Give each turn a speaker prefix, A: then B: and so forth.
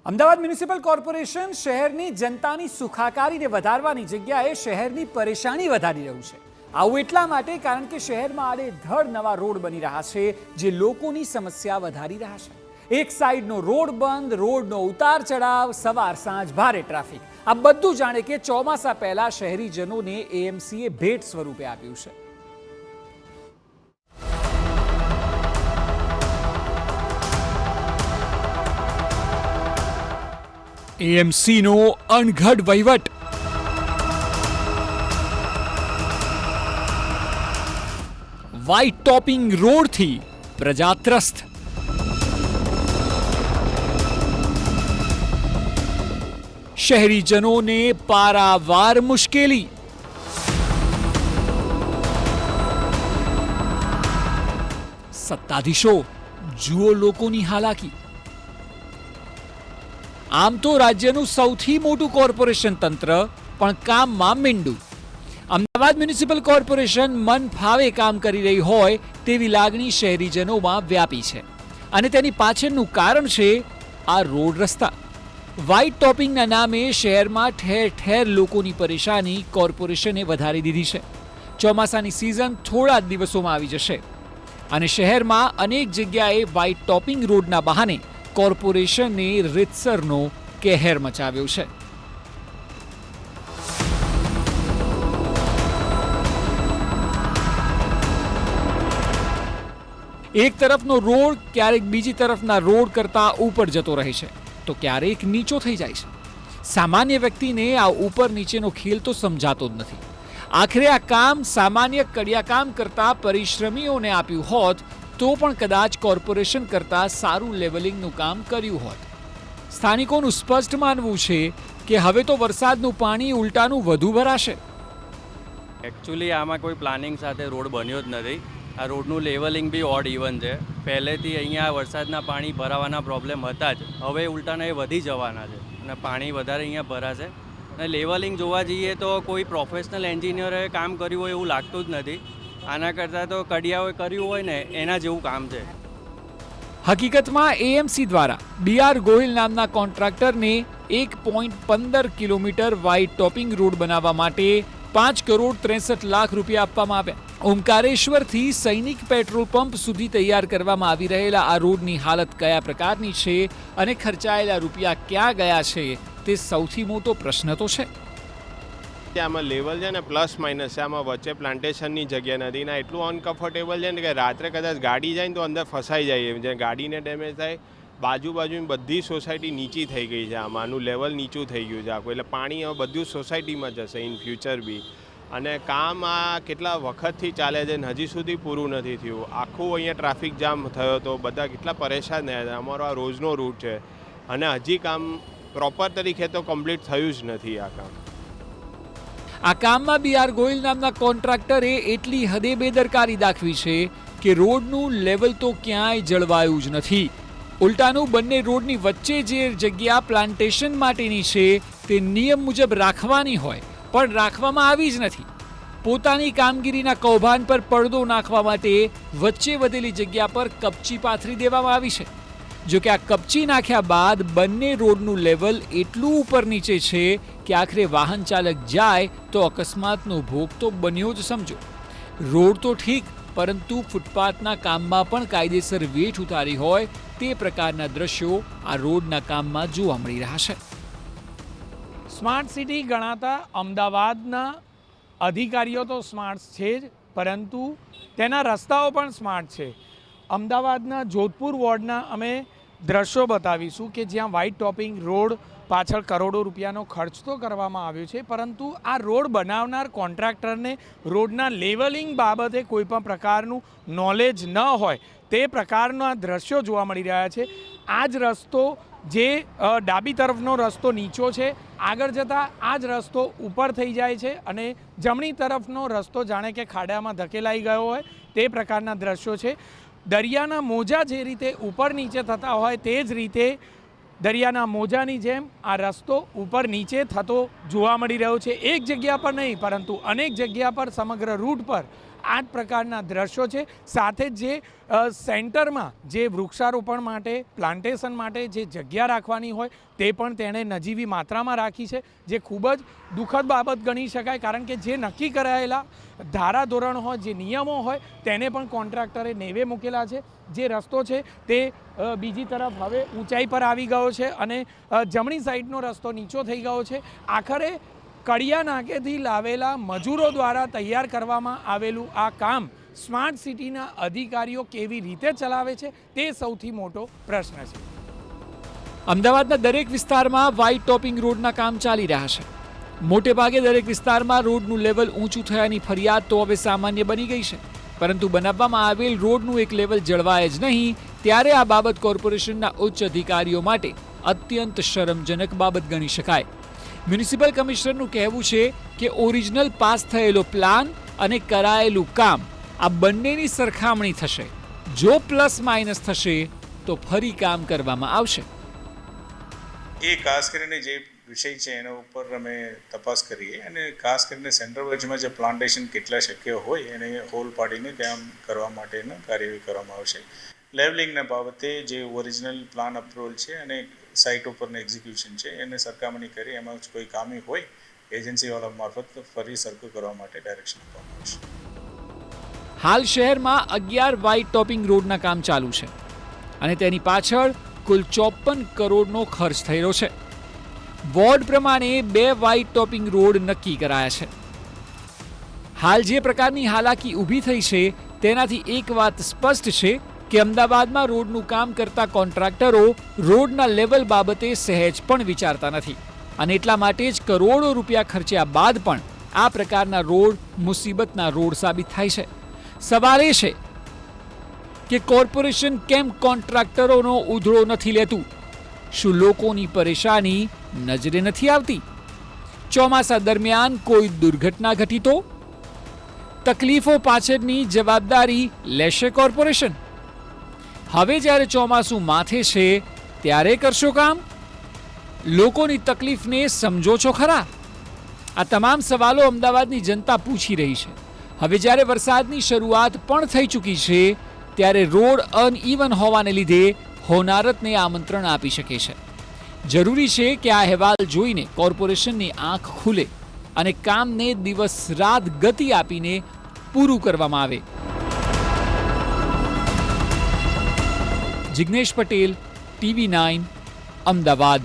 A: Ahmedabad municipal corporation શહેરની જનતાની સુખાકારીને વધારવાની જગ્યાએ શહેરની પરેશાની વધારી રહ્યું છે। આવું એટલા માટે કારણ કે શહેરમાં આડેધડ નવા રોડ બની રહ્યા છે જે લોકોની સમસ્યા વધારી રહ્યા છે। એક સાઈડનો રોડ બંધ, રોડનો ઉતાર ચઢાવ, સવાર સાંજ ભારે ટ્રાફિક, આ બધું જાણે કે ચોમાસા પહેલા શહેરીજનોને એએમસીએ ભેટ સ્વરૂપે આપ્યું છે। એએમસીનો અણઘડ વહીવટ, વ્હાઇટ ટોપિંગ રોડથી પ્રજા ત્રસ્ત, શહેરીજનોને પારાવાર મુશ્કેલી, સત્તાધીશો જુઓ લોકોની હાલાકી। આમ તો રાજ્યનું સૌથી મોટું કોર્પોરેશન તંત્ર પણ કામમાં મીંડું। અમદાવાદ મ્યુનિસિપલ કોર્પોરેશન મન ફાવે કામ કરી રહી હોય તેવી લાગણી શહેરીજનોમાં વ્યાપી છે અને તેની પાછળનું કારણ છે આ રોડ રસ્તા। વ્હાઇટ ટોપિંગના નામે શહેરમાં ઠેર ઠેર લોકોની પરેશાની કોર્પોરેશને વધારી દીધી છે। ચોમાસાની સિઝન થોડા જ દિવસોમાં આવી જશે અને શહેરમાં અનેક જગ્યાએ વ્હાઇટ ટોપિંગ રોડના બહાને કોર્પોરેશને રીતસરનો કહેર મચાવ્યો છે। એક તરફનો રોડ ક્યારેક બીજી તરફના રોડ કરતા ઉપર જતો રહે છે તો ક્યારેક નીચો થઈ જાય છે। સામાન્ય વ્યક્તિને આ ઉપર નીચેનો ખેલ તો સમજાતો જ નથી। આખરે આ કામ સામાન્ય કડિયાકામ કરતા પરિશ્રમીઓને આપ્યું હોત તો પણ કદાચ કોર્પોરેશન કરતાં સારું લેવલિંગનું કામ કર્યું હોત। સ્થાનિકોનું સ્પષ્ટ માનવું છે કે હવે તો વરસાદનું પાણી ઉલટાનું વધુ ભરાશે।
B: એકચ્યુઅલી આમાં કોઈ પ્લાનિંગ સાથે રોડ બન્યો જ નથી। આ રોડનું લેવલિંગ બી ઓડ ઇવન છે। પહેલેથી અહીંયા વરસાદના પાણી ભરાવાના પ્રોબ્લેમ હતા જ, હવે ઉલટાના એ વધી જવાના છે અને પાણી વધારે અહીંયા ભરાશે। અને લેવલિંગ જોવા જઈએ તો કોઈ પ્રોફેશનલ એન્જિનિયરે કામ કર્યું હોય એવું લાગતું જ નથી। આના કરતાં તો કડિયાઓએ કર્યું હોય ને એના જેવું કામ છે।
A: હકીકતમાં એએમસી દ્વારા બીઆર ગોહિલ નામના કોન્ટ્રાક્ટરને 1.15 કિલોમીટર વ્હાઇટ ટોપિંગ રોડ બનાવવા માટે 5,63,00,000 રૂપિયા આપવામાં આવ્યા। ઓમકારેશ્વરથી સૈનિક પેટ્રોલ પંપ સુધી તૈયાર કરવામાં આવી રહેલા આ રોડની હાલત કયા પ્રકારની છે અને ખર્ચાયેલા રૂપિયા ક્યાં ગયા છે તે સૌથી મોટો પ્રશ્ન તો છે।
C: આમાં લેવલ છે ને પ્લસ માઇનસ છે, આમાં વચ્ચે પ્લાન્ટેશનની જગ્યા નથી ને એટલું અનકમ્ફર્ટેબલ છે ને કે રાત્રે કદાચ ગાડી જાય ને તો અંદર ફસાઈ જાય, જે ગાડીને ડેમેજ થાય। બાજુની બધી સોસાયટી નીચી થઈ ગઈ છે, આમાંનું લેવલ નીચું થઈ ગયું છે આખું, એટલે પાણી હવે બધું સોસાયટીમાં જશે ઇન ફ્યુચર બી। અને કામ આ કેટલા વખતથી ચાલે છે ને હજી સુધી પૂરું નથી થયું। આખું અહીંયા ટ્રાફિક જામ થયો તો બધા કેટલા પરેશાન થયા હતા। અમારો આ રોજનો રૂટ છે અને હજી કામ પ્રોપર તરીકે તો કમ્પ્લીટ થયું જ નથી આ કામ।
A: આ કામમાં બીઆર ગોહિલ નામના કોન્ટ્રાક્ટરે એટલી હદે બેદરકારી દાખવી છે કે રોડનું લેવલ તો ક્યાંય જળવાયું જ નથી। ઉલટાનું બંને રોડની વચ્ચે જે જગ્યા પ્લાન્ટેશન માટેની છે તે નિયમ મુજબ રાખવાની હોય પણ રાખવામાં આવી જ નથી। પોતાની કામગીરીના કૌભાંડ પર પડદો નાખવા માટે વચ્ચે વધેલી જગ્યા પર કપચી પાથરી દેવામાં આવી છે। જો કે આ કપચી નાખ્યા બાદ બંને રોડનું લેવલ એટલું ઉપર નીચે છે કે આખરે વાહન ચાલક જાય તો અકસ્માતનો ભોગ તો બન્યો જ સમજો। રોડ તો ઠીક, પરંતુ ફૂટપાથના કામમાં પણ કાયદેસર વેઠ ઉતારી હોય તે પ્રકારના દ્રશ્યો આ રોડના કામમાં જોવા મળી રહ્યા છે।
D: સ્માર્ટ સિટી ગણાતા અમદાવાદના અધિકારીઓ તો સ્માર્ટ છે જ, પરંતુ તેના રસ્તાઓ પણ સ્માર્ટ છે। અમદાવાદના જોધપુર વોર્ડના અમે દ્રશ્યો બતાવીશું કે જ્યાં વ્હાઇટ ટોપિંગ રોડ પાછળ કરોડો રૂપિયાનો ખર્ચ તો કરવામાં આવ્યો છે, પરંતુ આ રોડ બનાવનાર કોન્ટ્રાક્ટરને રોડના લેવલિંગ બાબતે કોઈ પણ પ્રકારનું નોલેજ ન હોય તે પ્રકારના દ્રશ્યો જોવા મળી રહ્યા છે। આ જ રસ્તો જે ડાબી તરફનો રસ્તો નીચો છે, આગળ જતાં આ જ રસ્તો ઉપર થઈ જાય છે અને જમણી તરફનો રસ્તો જાણે કે ખાડામાં ધકેલાઈ ગયો હોય તે પ્રકારના દ્રશ્યો છે। દરિયાના મોજા જે રીતે ઉપર નીચે થતા હોય તે જ રીતે દરિયાના મોજાની જેમ આ રસ્તો ઉપર નીચે થતો જોવા મળી રહ્યો છે. એક જગ્યા પર નહીં પરંતુ અનેક જગ્યા પર સમગ્ર રૂટ પર આ જ પ્રકારના દ્રશ્યો છે. સાથે જ જે સેન્ટરમાં જે વૃક્ષારોપણ માટે પ્લાન્ટેશન માટે જે જગ્યા રાખવાની હોય તે પણ તેણે નજીવી માત્રામાં રાખી છે, જે ખૂબ જ દુઃખદ બાબત ગણી શકાય. કારણ કે જે નક્કી કરાયેલા ધારાધોરણ હોય, જે નિયમો હોય તેને પણ કોન્ટ્રાક્ટરે નેવે મૂકેલા છે. જે રસ્તો છે તે બીજી તરફ હવે ઊંચાઈ પર આવી ગયો છે અને જમણી સાઈડનો રસ્તો નીચો થઈ ગયો છે. આખરે કડિયા નાકેથી લાવેલા મજૂરો દ્વારા તૈયાર કરવામાં આવેલું આ કામ સ્માર્ટ સિટીના અધિકારીઓ કેવી રીતે ચલાવે છે તે સૌથી મોટો પ્રશ્ન છે.
A: અમદાવાદના દરેક વિસ્તારમાં વ્હાઇટ ટોપિંગ રોડના કામ ચાલી રહ્યા છે. મોટે ભાગે દરેક વિસ્તારમાં રોડનું લેવલ ઊંચું થયાની ફરિયાદ તો હવે સામાન્ય બની ગઈ છે. પરંતુ બનાવવામાં આવેલ રોડનું એક લેવલ જળવાય જ નહીં, ત્યારે આ બાબત કોર્પોરેશનના ઉચ્ચ અધિકારીઓ માટે અત્યંત શરમજનક બાબત ગણી શકાય. મ્યુનિસિપલ કમિશનરનું કહેવું છે કે ઓરિજિનલ પાસ થયેલો પ્લાન અને કરાયેલું કામ આ બંનેની સરખામણી થશે. જો પ્લસ માઇનસ થશે તો ફરી કામ કરવામાં આવશે.
E: એ ખાસ કરીને જે વિષય છે એના ઉપર અમે તપાસ કરીએ અને ખાસ કરીને સેન્ટ્રલ વચમાં જે પ્લાન્ટેશન કેટલા શક્ય હોય એને હોલ પાડીને કામ કરવા માટેનો કાર્યવાહી કરવામાં આવશે. લેવલિંગના બાબતે જે ઓરિજિનલ પ્લાન અપ્રુવલ છે અને સાઇટ ઉપરનું એક્ઝિક્યુશન છે એને સરખામણી કરી એમાં કોઈ ખામી હોય એજન્સીવાળા મારફત ફરી સરખું કરવા માટે ડાયરેક્શન આપવામાં આવશે.
A: હાલ શહેરમાં 11 વ્હાઇટ ટોપિંગ રોડના કામ ચાલુ છે અને તેની પાછળ કુલ 54 કરોડનો ખર્ચ થયેલો છે. વોર્ડ પ્રમાણે 2 વ્હાઇટ ટોપિંગ રોડ નક્કી કરાયા છે. હાલ જે પ્રકારની હાલાકી ઊભી થઈ છે તેનાથી એક વાત સ્પષ્ટ છે કે અમદાવાદમાં રોડનું કામ કરતા કોન્ટ્રાક્ટરો રોડના લેવલ બાબતે સહેજ પણ વિચારતા નથી અને એટલા માટે જ કરોડો રૂપિયા ખર્ચ્યા બાદ પણ આ પ્રકારના રોડ મુસીબતના રોડ સાબિત થાય છે. સવાલ એ છે કે કોર્પોરેશન કેમ કોન્ટ્રાક્ટરોનો ઉધડો નથી લેતું? શું લોકોની પરેશાની નજરે નથી આવતી? ચોમાસા દરમિયાન કોઈ દુર્ઘટના ઘટી તો તકલીફો પાછળની જવાબદારી લેશે કોર્પોરેશન? હવે જ્યારે ચોમાસું માથે છે ત્યારે કરશો કામ? લોકોની તકલીફને સમજો છો ખરા? આ તમામ સવાલો અમદાવાદની જનતા પૂછી રહી છે. હવે જ્યારે વરસાદની શરૂઆત પણ થઈ ચૂકી છે ત્યારે રોડ અનઇવન હોવાને લીધે હોનારતને આમંત્રણ આપી શકે છે. જરૂરી છે કે આ અહેવાલ જોઈને કોર્પોરેશનની આંખ ખુલે અને કામને દિવસ રાત ગતિ આપીને પૂરું કરવામાં આવે. જિગ્નેશ પટેલ, TV9, અમદાવાદ.